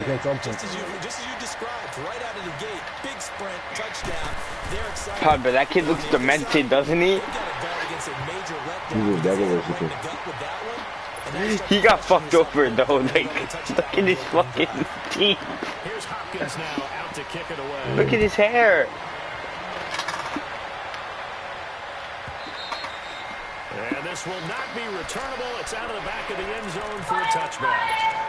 gets open. Just as you described, right out of the gate, big sprint, touchdown. They're excited. God, but that kid looks demented, doesn't he? He got fucked over though. Like, look at his fucking teeth. Here's Hopkins now out to kick it away. Look at his hair. And this will not be returnable. It's out of the back of the end zone for a touchback.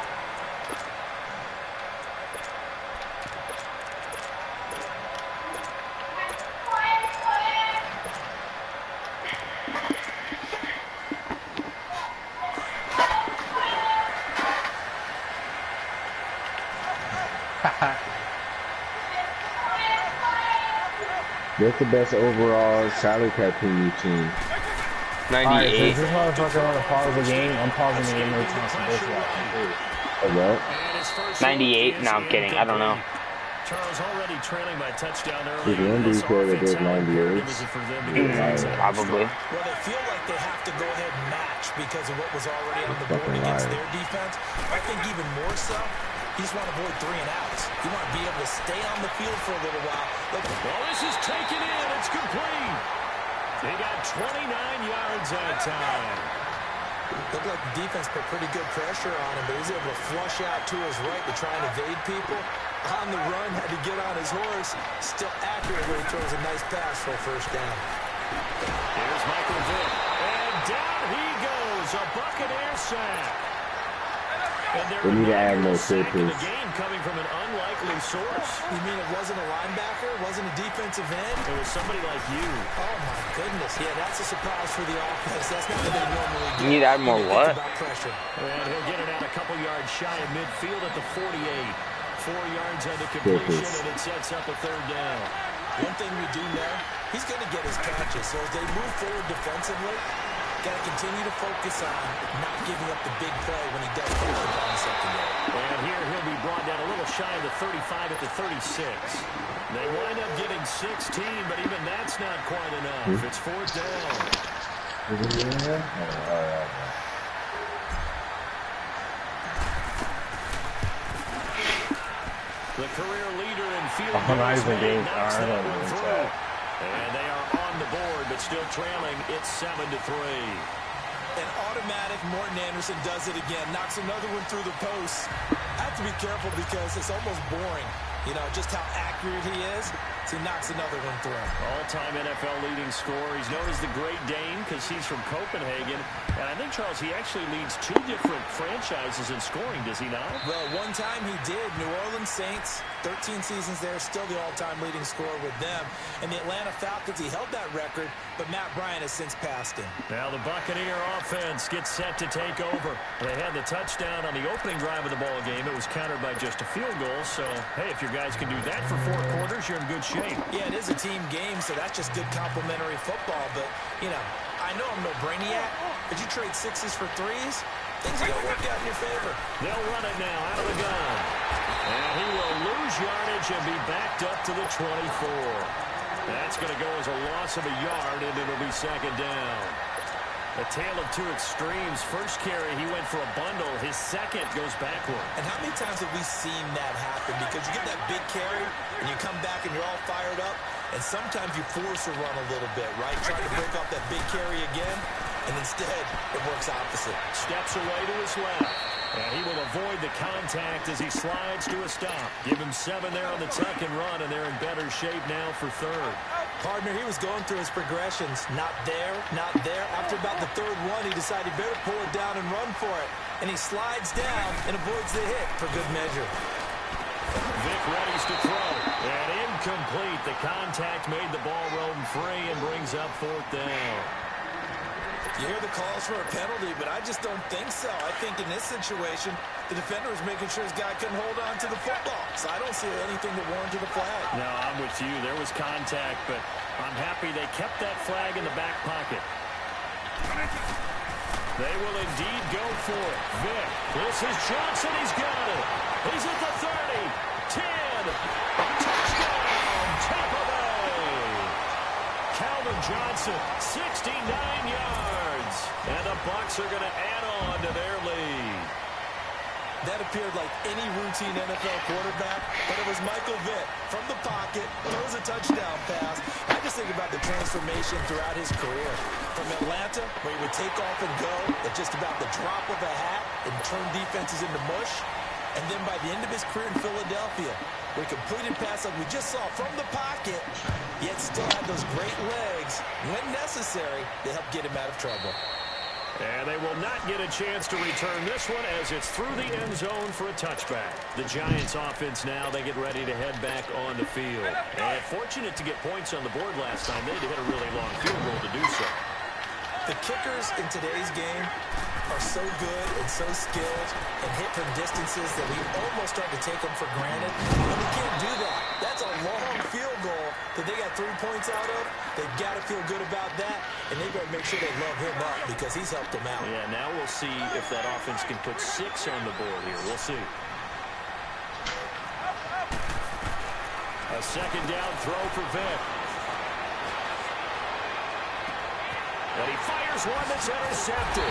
What's the best overall salary cap team you've seen? 98. Alright, so this motherfucker want to pause the game. I'm pausing the game every time some bullshit I can do. 98? No, I'm kidding. I don't know. Charles already trailing by touchdown early. Is the NBA player that does 98? Probably. Well, they feel like they have to go ahead and match because of what was already on the board against their defense. I think even more so, you just want to avoid 3 and outs. You want to be able to stay on the field for a little while. Well, this is taken in. It's complete. He got 29 yards that time. Looked like the defense put pretty good pressure on him, but he was able to flush out to his right to try and evade people. On the run, had to get on his horse. Still accurate when he throws a nice pass for a first down. Here's Michael Vick. And down he goes. A Buccaneer sack. We need to add more safeties. The game coming from an unlikely source. You mean it wasn't a linebacker? It wasn't a defensive end? It was somebody like you. Oh, my goodness. Yeah, that's a surprise for the offense. That's not what they normally do. You need to add more what? Pressure. And he'll get it out a couple yards shy of midfield at the 48. 4 yards on the completion, and it sets up a third down. One thing we do know, he's going to get his catches. So as they move forward defensively, got to continue to focus on not giving up the big play when he does push the ball in secondary. And here he'll be brought down a little shy of the 35 at the 36. They wind up getting 16, but even that's not quite enough. It's fourth down. The career leader in field goals knocks that one through. And they are on the board, but still trailing. It's 7-3. An automatic Morten Andersen does it again. Knocks another one through the post. I have to be careful because it's almost boring. You know, just how accurate he is. So he knocks another one through. All-time NFL leading scorer. He's known as the Great Dane because he's from Copenhagen. And I think, Charles, he actually leads 2 different franchises in scoring, does he not? Well, one time he did. New Orleans Saints, 13 seasons there, still the all-time leading scorer with them. And the Atlanta Falcons, he held that record, but Matt Bryant has since passed him. Now the Buccaneer offense gets set to take over. They had the touchdown on the opening drive of the ball game. It was countered by just a field goal. So, hey, if your guys can do that for 4 quarters, you're in good shape. Yeah, it is a team game, so that's just good complimentary football. But, you know, I know I'm no brainiac, but you trade 6s for 3s, things are going to work out in your favor. They'll run it now out of the gun. And he will lose yardage and be backed up to the 24. That's going to go as a loss of a yard, and it'll be second down. A tale of 2 extremes. First carry, he went for a bundle. His second goes backward. And how many times have we seen that happen? Because you get that big carry, and you come back and you're all fired up, and sometimes you force a run a little bit, right? Try to break off that big carry again, and instead it works opposite. Steps away to his left. And he will avoid the contact as he slides to a stop. Give him 7 there on the tuck and run, and they're in better shape now for third. Partner, he was going through his progressions. Not there, not there. After about the third one, he decided he better pull it down and run for it. And he slides down and avoids the hit for good measure. Vick readies to throw. And incomplete. The contact made the ball roam free and brings up fourth down. You hear the calls for a penalty, but I just don't think so. I think in this situation, the defender was making sure his guy couldn't hold on to the football. So I don't see anything that warranted a flag. No, I'm with you. There was contact, but I'm happy they kept that flag in the back pocket. They will indeed go for it. Vick, this is Johnson. He's got it. He's at the 30, 10, touchdown, Tampa Bay. Calvin Johnson, 69 yards. And the Bucs are going to add on to their lead. That appeared like any routine NFL quarterback, but it was Michael Vick from the pocket, throws a touchdown pass. I just think about the transformation throughout his career. From Atlanta, where he would take off and go at just about the drop of a hat and turn defenses into mush. And then by the end of his career in Philadelphia, where he completed pass like we just saw from the pocket, yet still had those great legs, when necessary, to help get him out of trouble. And they will not get a chance to return this one as it's through the end zone for a touchback. The Giants offense now, they get ready to head back on the field. And fortunate to get points on the board last time. They had to hit a really long field goal to do so. The kickers in today's game are so good and so skilled and hit from distances that we almost start to take them for granted. And we can't do that. That's a long field goal that they got 3 points out of. They've got to feel good about that, and they've got to make sure they love him up because he's helped them out. Yeah, now we'll see if that offense can put 6 on the board here. We'll see. A second down throw for Vick. And he fires one that's intercepted.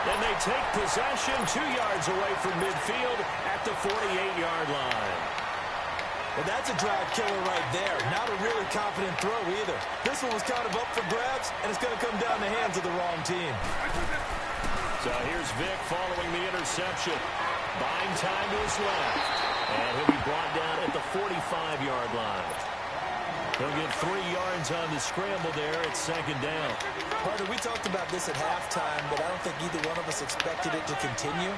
Then they take possession 2 yards away from midfield at the 48-yard line. Well, that's a drive killer right there. Not a really confident throw either. This one was kind of up for grabs, and it's going to come down the hands of the wrong team. So here's Vick following the interception. Buying time to his left. And he'll be brought down at the 45-yard line. He'll get 3 yards on the scramble there at second down. Carter, we talked about this at halftime, but I don't think either one of us expected it to continue.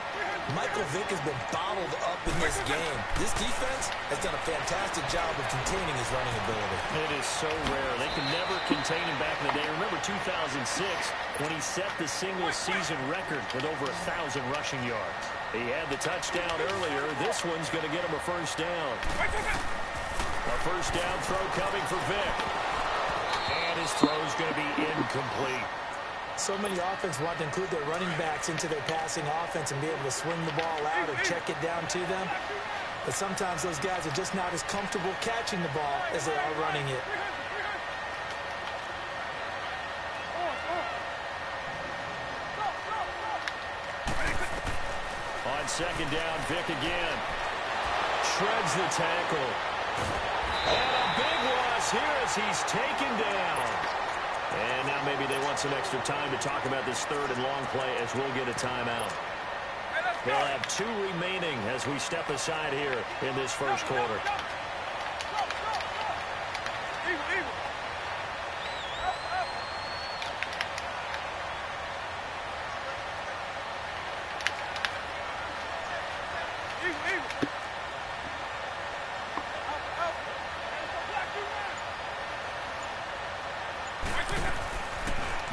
Michael Vick has been bottled up in this game. This defense has done a fantastic job of containing his running ability. It is so rare. They can never contain him back in the day. Remember 2006 when he set the single-season record with over 1,000 rushing yards. He had the touchdown earlier. This one's going to get him a first down. A first down throw coming for Vick. And his throw is going to be incomplete. So many offenses want to include their running backs into their passing offense and be able to swing the ball out or check it down to them. But sometimes those guys are just not as comfortable catching the ball as they are running it. On second down, Vick again. Shreds the tackle. And a big loss here as he's taken down. And now maybe they want some extra time to talk about this third and long play as we'll get a timeout. They'll have 2 remaining as we step aside here in this first quarter.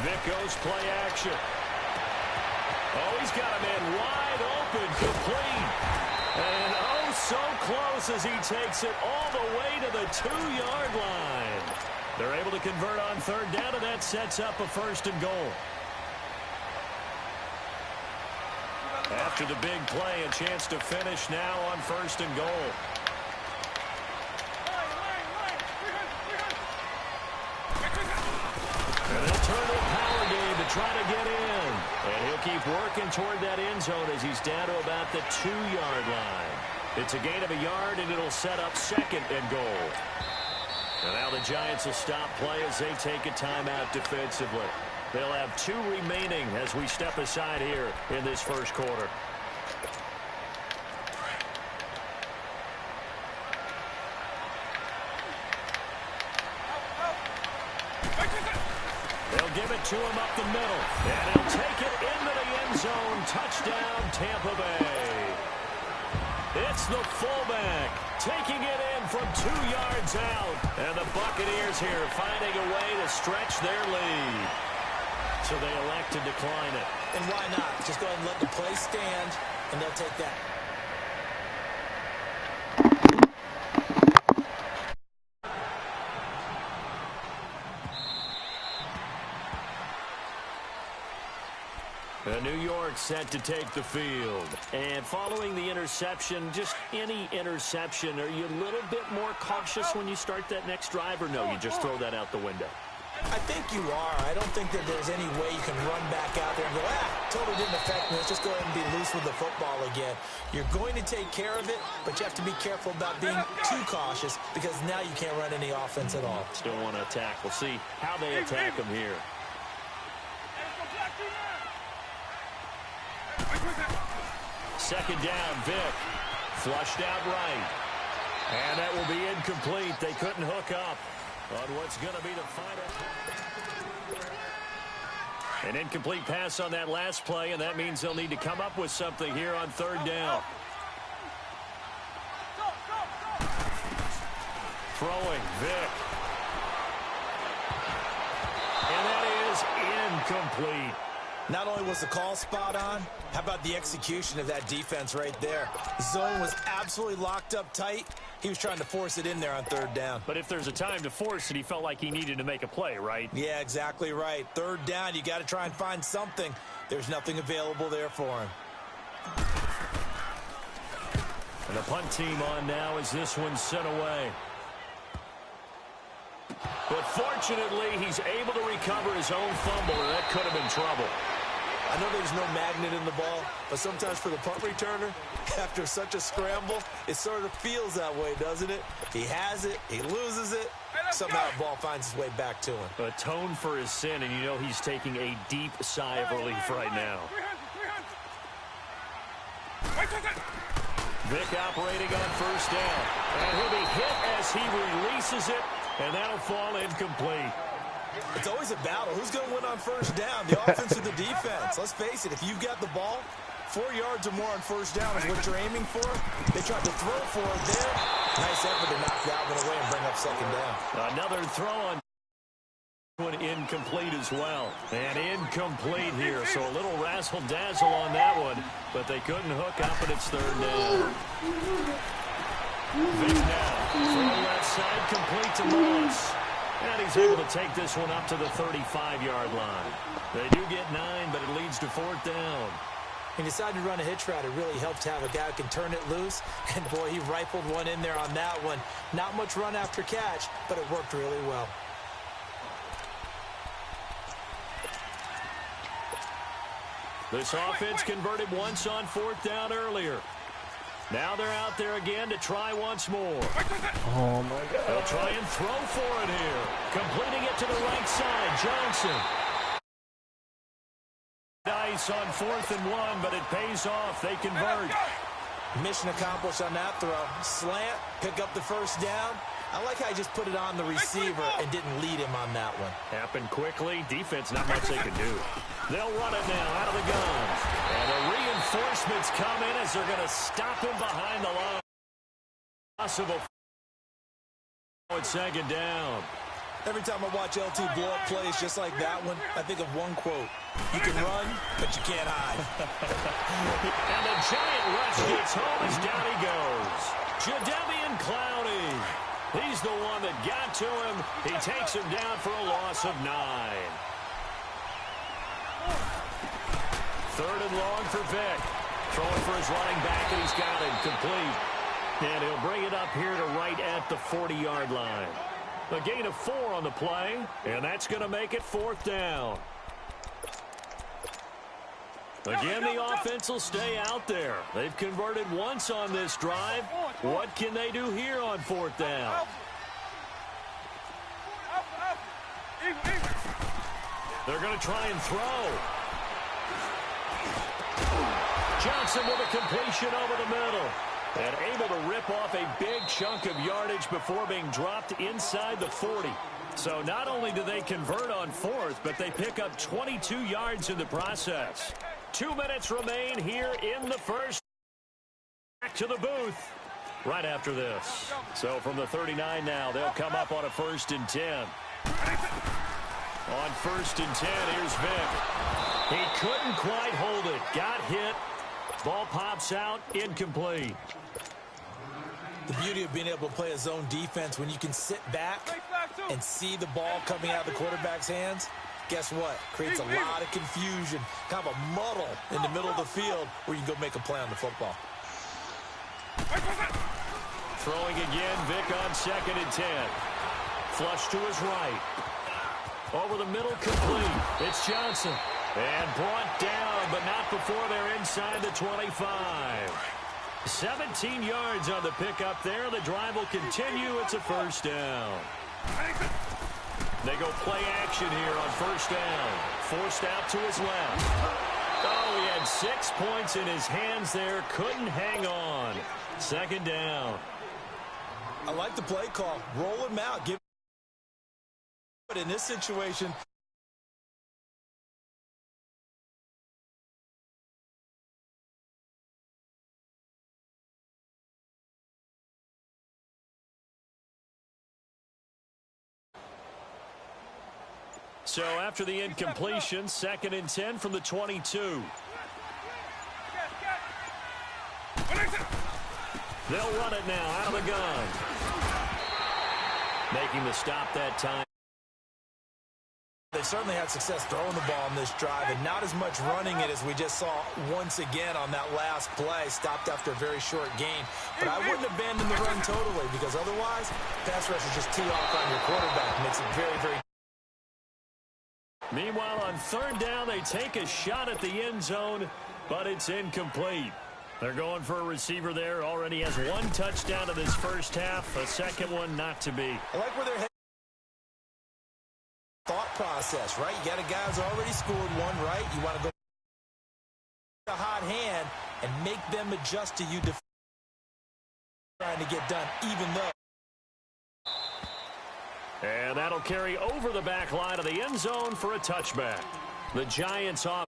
Vick goes play action. Oh, he's got a man wide open, complete. And oh, so close as he takes it all the way to the 2-yard line. They're able to convert on third down, and that sets up a first and goal. After the big play, a chance to finish now on first and goal. And they'll turn to a power game to try to get in. And he'll keep working toward that end zone as he's down to about the 2-yard line. It's a gain of a yard, and it'll set up second and goal. And now the Giants will stop play as they take a timeout defensively. They'll have 2 remaining as we step aside here in this first quarter. They'll give it to him up the middle. And he'll take it into the end zone. Touchdown, Tampa Bay. It's the fullback taking it in from 2 yards out. And the Buccaneers here finding a way to stretch their lead. So they elect to decline it. And why not? Just go ahead and let the play stand, and they'll take that. New York set to take the field. And following the interception, just any interception, are you a little bit more cautious when you start that next drive, or no, you just throw that out the window? I think you are. I don't think that there's any way you can run back out there and go, totally didn't affect me. Let's just go ahead and be loose with the football again. You're going to take care of it, but you have to be careful about being too cautious because now you can't run any offense at all. Still want to attack. We'll see how they attack him here. Second down, Vick. Flushed out right. And that will be incomplete. They couldn't hook up on what's going to be the final. An incomplete pass on that last play, and that means they'll need to come up with something here on third down. Throwing, Vick. And that is incomplete. Not only was the call spot on, how about the execution of that defense right there? The zone was absolutely locked up tight. He was trying to force it in there on third down. But if there's a time to force it, he felt like he needed to make a play, right? Yeah, exactly right. Third down, you got to try and find something. There's nothing available there for him. And the punt team on now as this one's sent away. But fortunately, he's able to recover his own fumble, and that could have been trouble. I know there's no magnet in the ball, but sometimes for the punt returner, after such a scramble, it sort of feels that way, doesn't it? He has it, he loses it, somehow the ball finds its way back to him. Atone for his sin, and you know he's taking a deep sigh of relief right now. Vick operating on first down, and he'll be hit as he releases it, and that'll fall incomplete. It's always a battle. Who's going to win on first down, the offense or the defense? Let's face it, if you've got the ball, 4 yards or more on first down is what you're aiming for. They tried to throw for it there. Nice effort to knock Dalvin away and bring up second down. Another throw on one incomplete as well. And incomplete here, so a little razzle-dazzle on that one, but they couldn't hook up, and it's third down. Vick now, from the left side, complete to Moss. And he's able to take this one up to the 35-yard line. They do get 9, but it leads to fourth down. He decided to run a hitch route. It really helped to have a guy who can turn it loose. And, boy, he rifled one in there on that one. Not much run after catch, but it worked really well. This offense converted once on fourth down earlier. Now they're out there again to try once more. Oh, my God. They'll try and throw for it here. Completing it to the right side, Johnson. Nice on 4th and 1, but it pays off. They convert. Mission accomplished on that throw. Slant, pick up the first down. I like how he just put it on the receiver and didn't lead him on that one. Happened quickly. Defense, not much they could do. They'll run it now out of the guns. And the reinforcements come in as they're going to stop him behind the line. Possible at second down. Every time I watch LT blow up plays just like that one, I think of one quote. You can run, but you can't hide. And the giant rush gets home as down he goes. Jadeveon Clowney. He's the one that got to him. He takes him down for a loss of 9. 3rd and long for Vick. Throwing for his running back, and he's got it complete. And he'll bring it up here to right at the 40-yard line. A gain of 4 on the play, and that's going to make it 4th down. Again, the offense will stay out there. They've converted once on this drive. What can they do here on 4th down? They're going to try and throw. Johnson with a completion over the middle. And able to rip off a big chunk of yardage before being dropped inside the 40. So not only do they convert on 4th, but they pick up 22 yards in the process. 2 minutes remain here in the first. Back to the booth right after this. So from the 39 now, they'll come up on a 1st and 10. On 1st and 10, here's Vick. He couldn't quite hold it. Got hit. Ball pops out, incomplete. The beauty of being able to play a zone defense when you can sit back and see the ball coming out of the quarterback's hands, guess what? Creates a lot of confusion, kind of a muddle in the middle of the field where you can go make a play on the football. Throwing again, Vick on 2nd and 10. Flush to his right. Over the middle, complete. It's Johnson. And brought down, but not before they're inside the 25. 17 yards on the pickup there. The drive will continue. It's a first down. They go play action here on first down. Forced out to his left. Oh, he had 6 points in his hands there. Couldn't hang on. Second down. I like the play call. Roll him out. But in this situation, so after the incompletion, 2nd and 10 from the 22. They'll run it now out of the gun. Making the stop that time. They certainly had success throwing the ball in this drive, and not as much running it as we just saw once again on that last play. Stopped after a very short gain. But I wouldn't abandon the run totally, because otherwise, pass rushers just tee off on your quarterback. Makes it very, very. Meanwhile, on third down, they take a shot at the end zone, but it's incomplete. They're going for a receiver there. Already has 1 touchdown in this first half. A second one not to be. I like where they're heading. Thought process, right? You got a guy who's already scored one, right? You want to go a hot hand and make them adjust to you trying to get done, even though. And that'll carry over the back line of the end zone for a touchback. The Giants off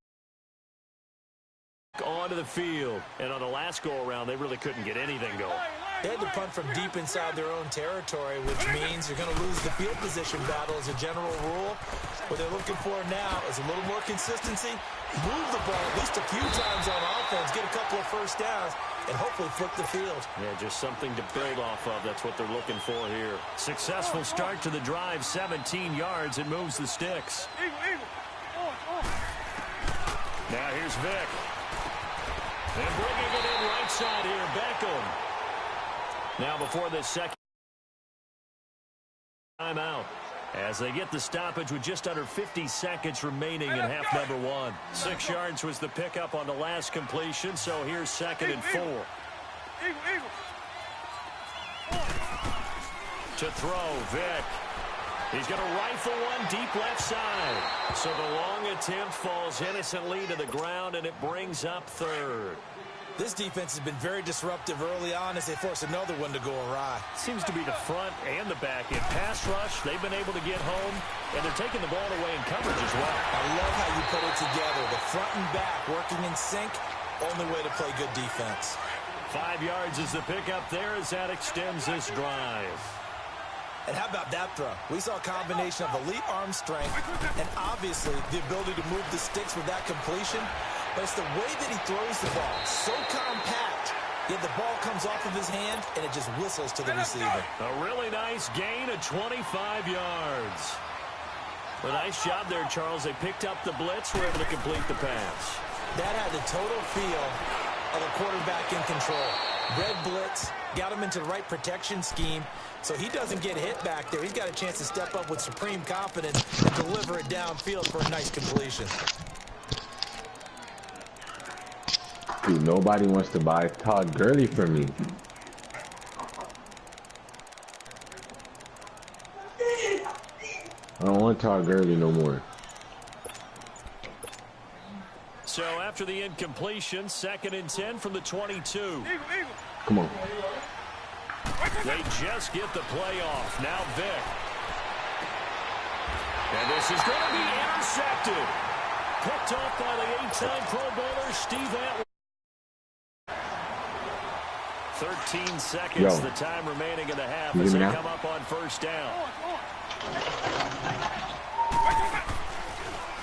onto the field. And on the last go-around, they really couldn't get anything going. They had to punt from deep inside their own territory, which means you're going to lose the field position battle as a general rule. What they're looking for now is a little more consistency, move the ball at least a few times on offense, get a couple of first downs, and hopefully flip the field. Yeah, just something to build off of. That's what they're looking for here. Successful start to the drive, 17 yards, and moves the sticks. Now here's Vick. And bringing it in right side here, Beckham. Now before this second timeout, as they get the stoppage with just under 50 seconds remaining in half number 1. 6 yards was the pickup on the last completion, so here's 2nd and 4. To throw, Vick. He's going to rifle one deep left side. So the long attempt falls innocently to the ground, and it brings up 3rd. This defense has been very disruptive early on as they force another one to go awry. Seems to be the front and the back end. Pass rush, they've been able to get home, and they're taking the ball away in coverage as well. I love how you put it together. The front and back working in sync, only way to play good defense. 5 yards is the pickup there as that extends this drive. And how about that throw? We saw a combination of elite arm strength and obviously the ability to move the sticks with that completion. But it's the way that he throws the ball. So compact, yet the ball comes off of his hand and it just whistles to the receiver. A really nice gain of 25 yards. A nice job there, Charles. They picked up the blitz, were able to complete the pass. That had the total feel of a quarterback in control. Red blitz, got him into the right protection scheme, so he doesn't get hit back there. He's got a chance to step up with supreme confidence and deliver it downfield for a nice completion. Dude, nobody wants to buy Todd Gurley from me. I don't want Todd Gurley no more. So after the incompletion, 2nd and 10 from the 22. Come on. They just get the play off. Now Vick. And this is going to be intercepted. Picked off by the 8-time Pro Bowler, Steve Atwater. 13 seconds, the time remaining in the half as they come up on first down.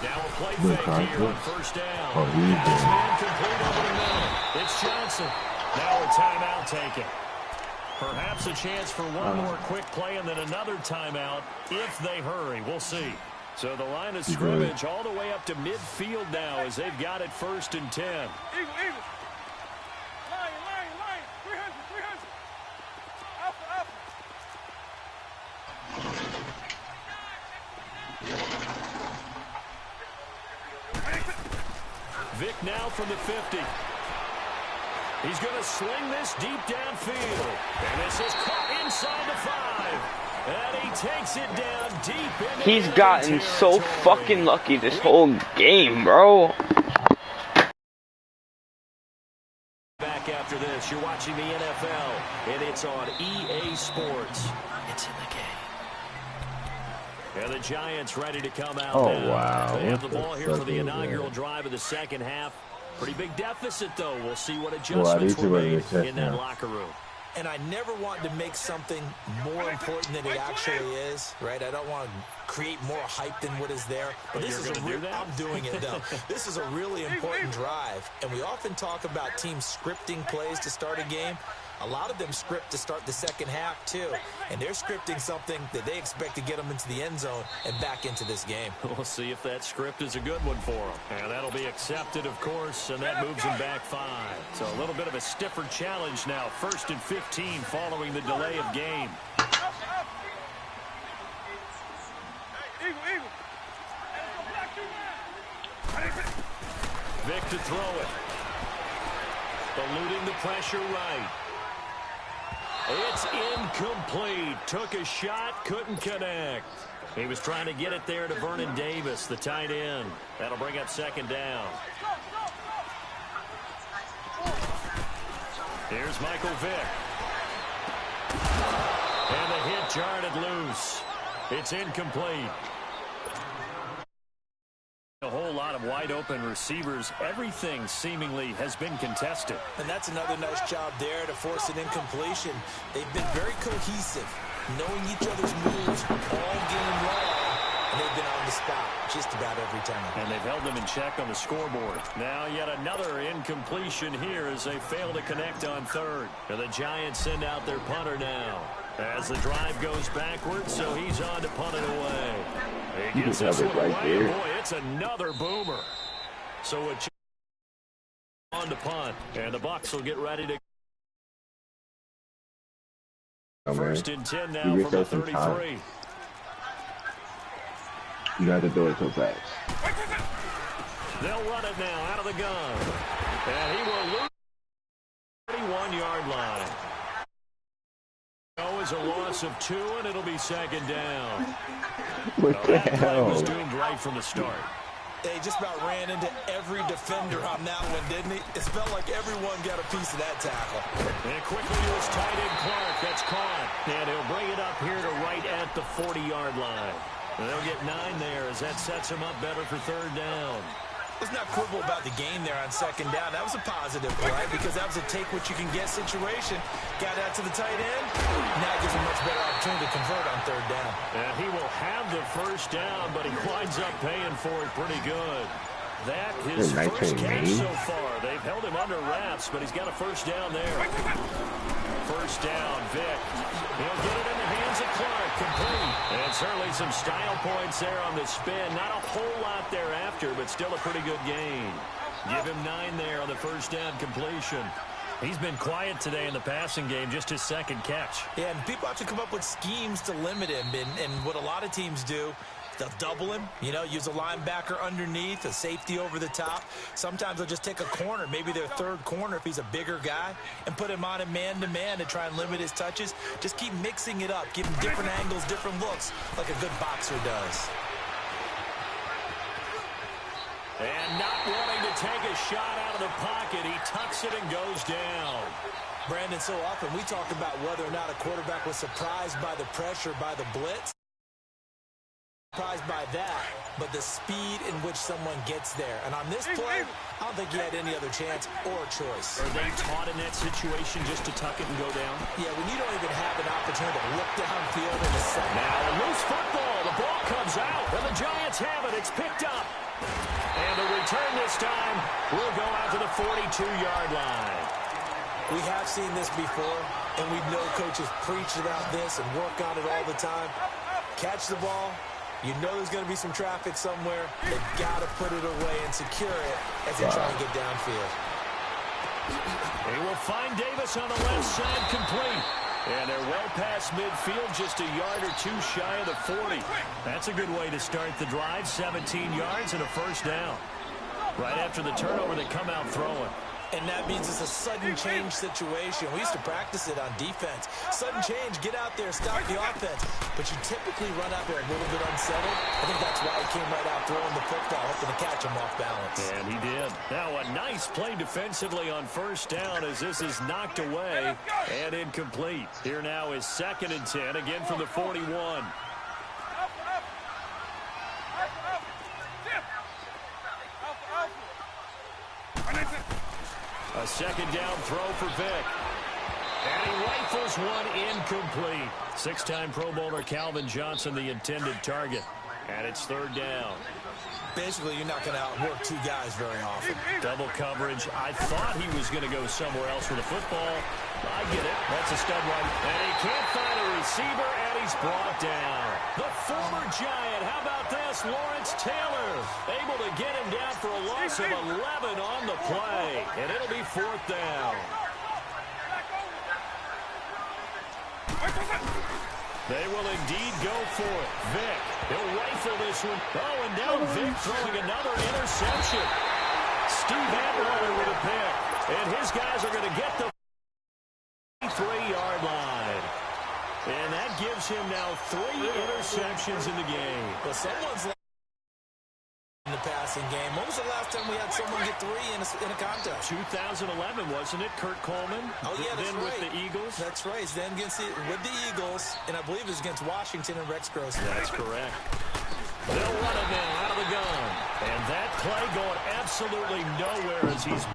Now a play fake here on first down. This man complete over the middle. It's Johnson. Now a timeout taken. Perhaps a chance for one more quick play and then another timeout if they hurry. We'll see. So the line of scrimmage all the way up to midfield now as they've got it 1st and 10. now from the 50. He's going to sling this deep downfield. And this is caught inside the 5. And he takes it down deep into He's gotten so fucking lucky this whole game, bro. Back after this, you're watching the NFL, and it's on EA Sports. It's in the game. And the Giants ready to come out now. Wow. They have the ball here for the inaugural drive of the second half. Pretty big deficit, though. We'll see what adjustments were made in that locker room. And I never want to make something more important than it actually is, right? I don't want to create more hype than what is there. But this is I'm doing it, though. This is a really important drive. And we often talk about teams scripting plays to start a game. A lot of them script to start the second half, too. And they're scripting something that they expect to get them into the end zone and back into this game. We'll see if that script is a good one for them. And that'll be accepted, of course, and that moves them back 5. So a little bit of a stiffer challenge now. 1st and 15 following the delay of game. Vick to throw it. Eluding the pressure right. It's incomplete. Took a shot, couldn't connect. He was trying to get it there to Vernon Davis, the tight end. That'll bring up 2nd down. Here's Michael Vick. And the hit jarred it loose. It's incomplete. A whole lot of wide-open receivers. Everything seemingly has been contested. And that's another nice job there to force an incompletion. They've been very cohesive, knowing each other's moves all game long, and they've been on the spot just about every time. And they've held them in check on the scoreboard. Now yet another incompletion here as they fail to connect on 3rd. And the Giants send out their punter now as the drive goes backwards, so he's on to punt it away. He gets this one away, and boy, it's another boomer. So it's on to punt, and the Bucs will get ready to. 1st and 10 now from the 33. You got to do it so fast. They'll run it now out of the gun. And he will lose the 31-yard line. Oh, is a loss of 2, and it'll be 2nd down. What the that play hell? was doomed right from the start. They just about ran into every defender on that one, didn't he? It felt like everyone got a piece of that tackle. And quickly to his tight end, Clark. That's caught. And he'll bring it up here to right at the 40-yard line. And they'll get 9 there as that sets him up better for 3rd down. Let's not quibble about the gain there on 2nd down. That was a positive, right? Because that was a take-what-you-can-get situation. Got out to the tight end. Now gives him a much better opportunity to convert on 3rd down. And he will have the 1st down, but he winds up paying for it pretty good. That his first catch so far. They've held him under wraps, but he's got a 1st down there. 1st down, Vick. He'll get it in the hands of Clark, complete. And certainly some style points there on the spin. Not a whole lot thereafter, but still a pretty good gain. Give him 9 there on the 1st down completion. He's been quiet today in the passing game, just his 2nd catch. Yeah, and people have to come up with schemes to limit him. And what a lot of teams do, they'll double him, use a linebacker underneath, a safety over the top. Sometimes they'll just take a corner, maybe their 3rd corner if he's a bigger guy, and put him on a man-to-man to try and limit his touches. Just keep mixing it up, give him different angles, different looks, like a good boxer does. And not wanting to take a shot out of the pocket, he tucks it and goes down. Brandon, so often we talk about whether or not a quarterback was surprised by the pressure, by the blitz. Surprised by that, but the speed in which someone gets there. And on this play, I don't think he had any other chance or choice. Are they taught in that situation just to tuck it and go down? Yeah, when you don't even have an opportunity to look downfield in the second. Now a loose football. The ball comes out, and the Giants have it. It's picked up. And the return this time will go out to the 42-yard line. We have seen this before, and we know coaches preach about this and work on it all the time. Catch the ball. You know there's going to be some traffic somewhere. They've got to put it away and secure it as they try and get downfield. They will find Davis on the left side, complete. And they're well past midfield, just a yard or 2 shy of the 40. That's a good way to start the drive. 17 yards and a 1st down. Right after the turnover, they come out throwing. And that means it's a sudden change situation. We used to practice it on defense. Sudden change, get out there, stop the offense. But you typically run out there a little bit unsettled. I think that's why he came right out throwing the football, hoping to catch him off balance. And he did. Now a nice play defensively on first down as this is knocked away and incomplete. Here now is 2nd and 10, again from the 41. A 2nd down throw for Vick. And he rifles one incomplete. 6-time Pro Bowler Calvin Johnson, the intended target. And it's 3rd down. Basically, you're not going to outwork 2 guys very often. Double coverage. I thought he was going to go somewhere else with the football. I get it. That's a stud run. And he can't find a receiver, and he's brought down. The former Giant, how about this? Lawrence Taylor, able to get him down for a loss of 11 on the play. And it'll be 4th down. They will indeed go for it. Vick, he'll rifle this one. Oh, and now Vick throwing another interception. Steve Atwater with a pick. And his guys are going to get the 3-yard line. And that gives him now 3 interceptions in the game. Well, someone's in the passing game. When was the last time we had someone get 3 in a contest? 2011, wasn't it? Kurt Coleman. Oh, yeah, that's then right. With the Eagles. That's right. Then with the Eagles, and I believe it was against Washington and Rex Grossman. That's correct. They'll run it now out of the gun. And that play going absolutely nowhere as he's...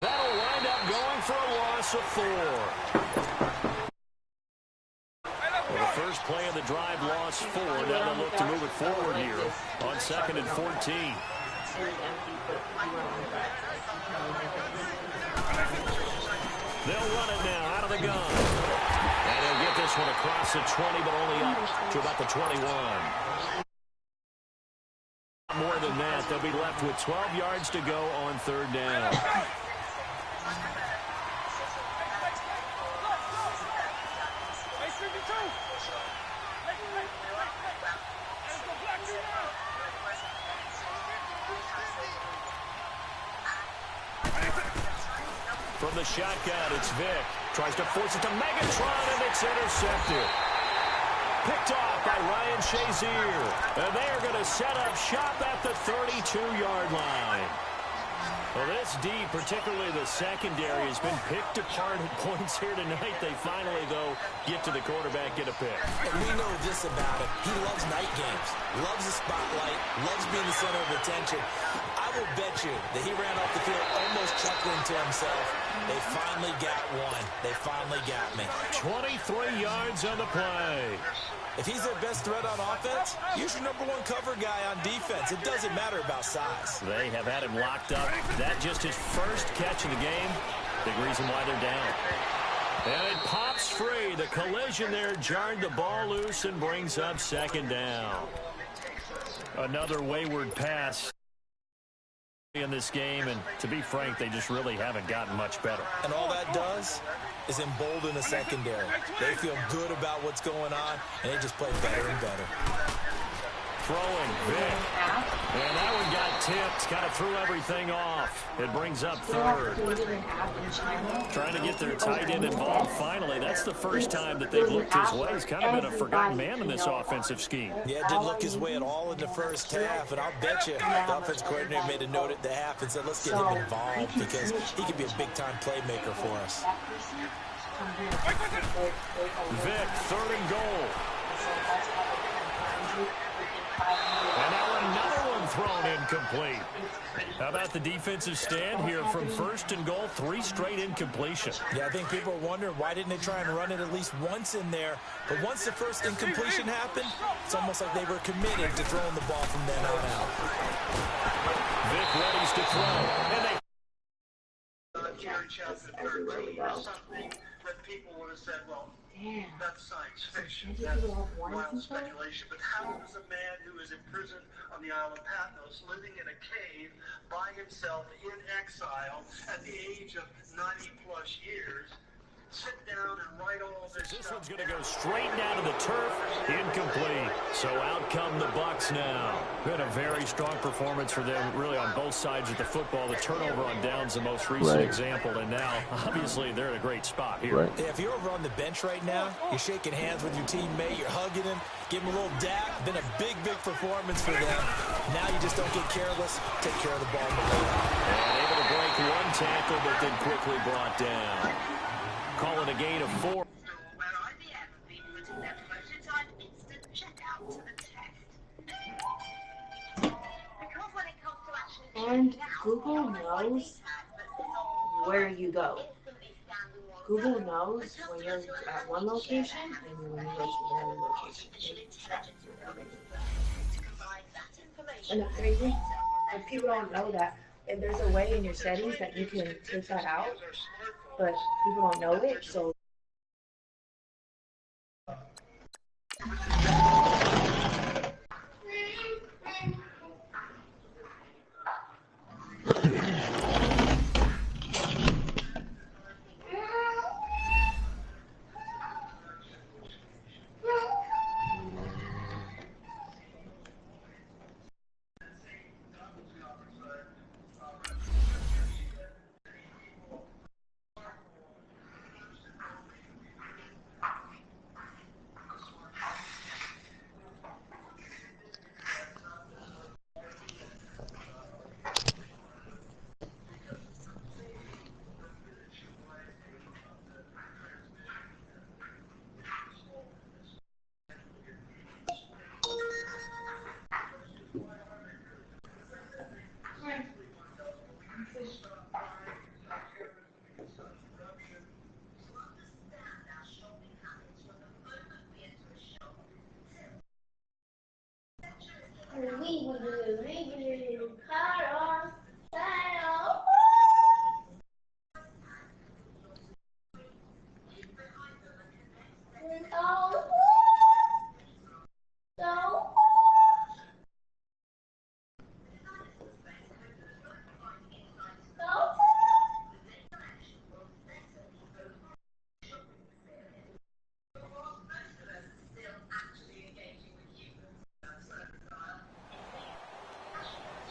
That'll wind up going for a loss of 4. Well, the first play of the drive lost 4. Now they'll look to move it forward here on 2nd and 14. They'll run it now out of the gun. And they'll get this one across the 20, but only up to about the 21. More than that, they'll be left with 12 yards to go on 3rd down. From the shotgun, it's Vick. Tries to force it to Megatron, and it's intercepted. Picked off by Ryan Shazier. And they are going to set up shop at the 32-yard line. Well, this D, particularly the secondary, has been picked apart at points here tonight. They finally, though, get to the quarterback, get a pick. And we know this about him. He loves night games, loves the spotlight, loves being the center of attention. I will bet you that he ran off the field almost chuckling to himself. They finally got one. They finally got me. 23 yards on the play. If he's their best threat on offense, use your #1 cover guy on defense. It doesn't matter about size. They have had him locked up. That just his first catch of the game. Big reason why they're down. And it pops free. The collision there jarred the ball loose and brings up 2nd down. Another wayward pass in this game, and to be frank, they just really haven't gotten much better. And all that does is embolden the secondary. They feel good about what's going on, and they just play better and better. Throwing, Vick. And that one got tipped. Kind of threw everything off. It brings up 3rd. Trying to get their tight end involved finally. That's the first time that they've looked his way. He's kind of been a forgotten man in this offensive scheme. Yeah, it didn't look his way at all in the first half, and I'll bet you the offense coordinator made a note at the half and said, let's get him involved because he could be a big-time playmaker for us. Vick, 3rd and goal. And now another one thrown incomplete. How about the defensive stand here from 1st and goal? 3 straight incompletions. Yeah, I think people are wondering why didn't they try and run it at least once in there. But once the first incompletion happened, it's almost like they were committed to throwing the ball from then on out. Vick readies to throw. And they... Jerry Chapman, something that people would have said, well, that's science fiction, that's wild speculation. But how does a man who is imprisoned on the Isle of Patmos, living in a cave by himself in exile at the age of 90-plus years, sit down and write all this This stuff one's going to go straight down to the turf. Incomplete. So out come the Bucks now. Been a very strong performance for them, really, on both sides of the football. The turnover on downs, the most recent example. And now, obviously, they're in a great spot here. Right. Yeah, if you're over on the bench right now, you're shaking hands with your teammate, you're hugging him, give him a little dap. Been a big, big performance for them. Now you just don't get careless. Take care of the ball. And able to break one tackle, but then quickly brought down. Calling a gain of 4. And Google knows where you go. Google knows when you're at one location and when you go to another location. And the crazy, and people don't know that. And there's a way in your settings that you can take that out, but people don't know it, so.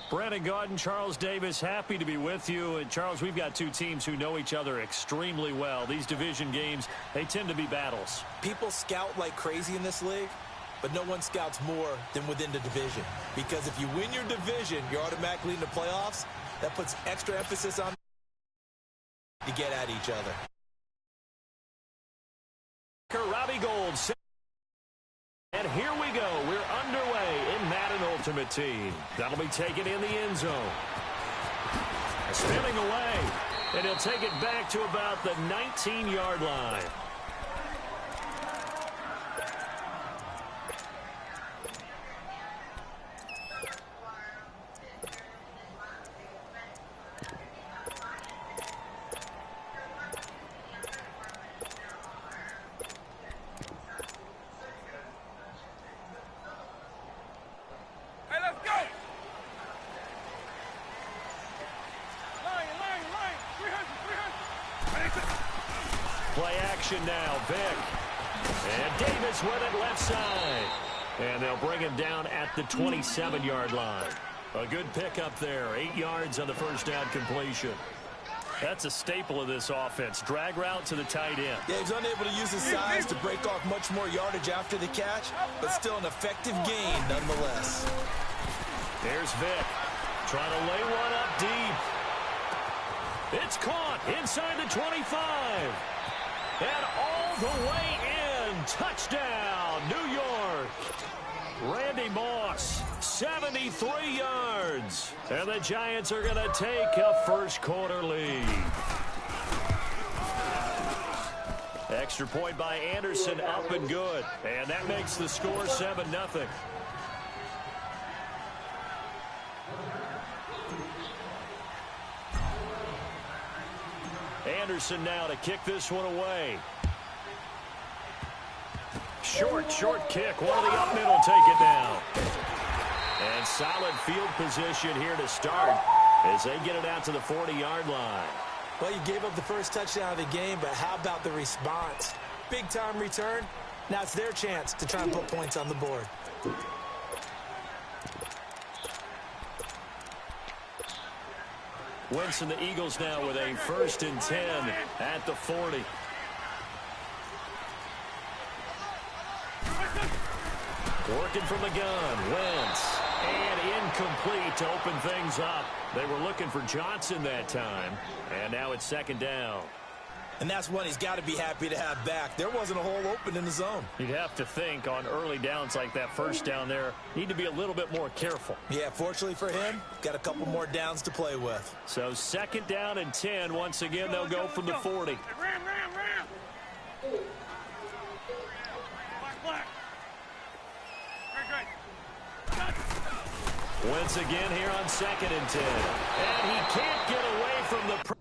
Brandon Gaudin, Charles Davis, happy to be with you. And, Charles, we've got two teams who know each other extremely well. These division games, they tend to be battles. People scout like crazy in this league, but no one scouts more than within the division. Because if you win your division, you're automatically in the playoffs. That puts extra emphasis on to get at each other. Robbie Gould. And here we go. We're underway in Madden Ultimate Team. That'll be taken in the end zone. Spinning away. And he'll take it back to about the 19-yard line. Play action now, Vick. And Davis with it left side. And they'll bring him down at the 27-yard line. A good pickup there. 8 yards on the first down completion. That's a staple of this offense. Drag route to the tight end. Yeah, he's unable to use his size to break off much more yardage after the catch, but still an effective gain nonetheless. There's Vick. Trying to lay one up deep. It's caught inside the 25. And all the way in. Touchdown, New York. Randy Moss, 73 yards. And the Giants are going to take a first-quarter lead. Extra point by Anderson, up and good. And that makes the score 7-0. Anderson now to kick this one away. Short kick. One of the up middle take it down. And solid field position here to start as they get it out to the 40-yard line. Well, you gave up the first touchdown of the game, but how about the response? Big-time return. Now it's their chance to try and put points on the board. Wentz and the Eagles now with a 1st and 10 at the 40. Working from the gun, Wentz. And incomplete to open things up. They were looking for Johnson that time. And now it's 2nd down. And that's one he's got to be happy to have back. There wasn't a hole open in the zone. You'd have to think on early downs like that 1st down there, need to be a little bit more careful. Yeah, fortunately for him, got a couple more downs to play with. So 2nd down and 10. Once again, they'll go from the 40. Wentz again here on 2nd and 10. And he can't get away from the...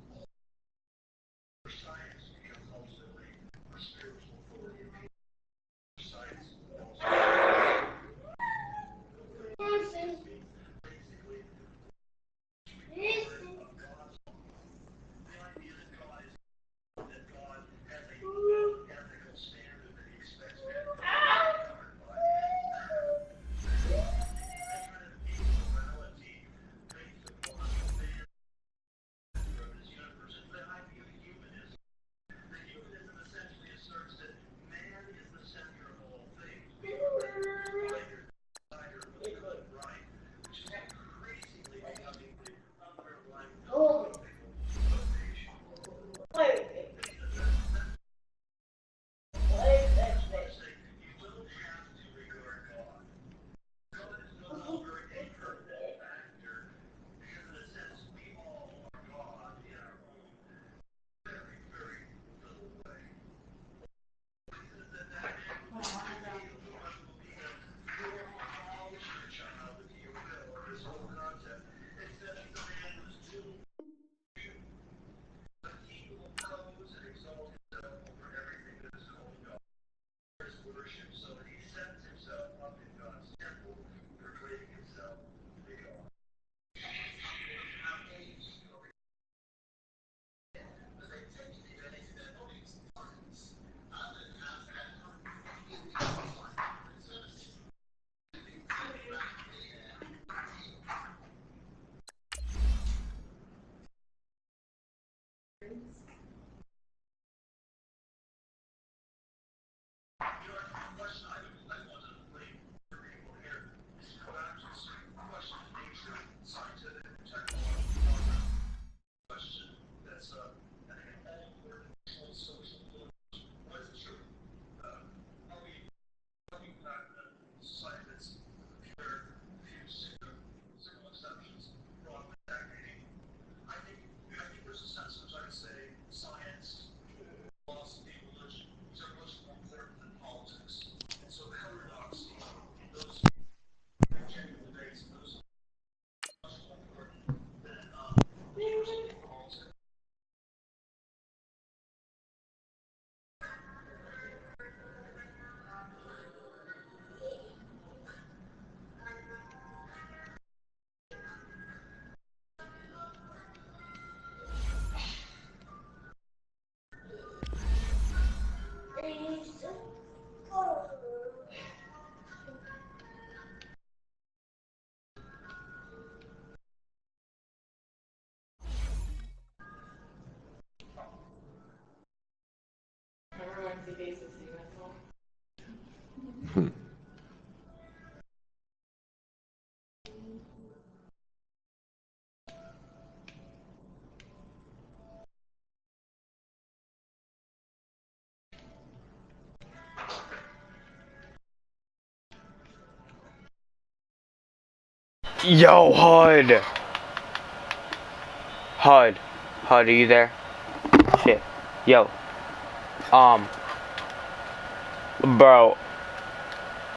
Yo, HUD! HUD, are you there? Shit. Yo. Bro,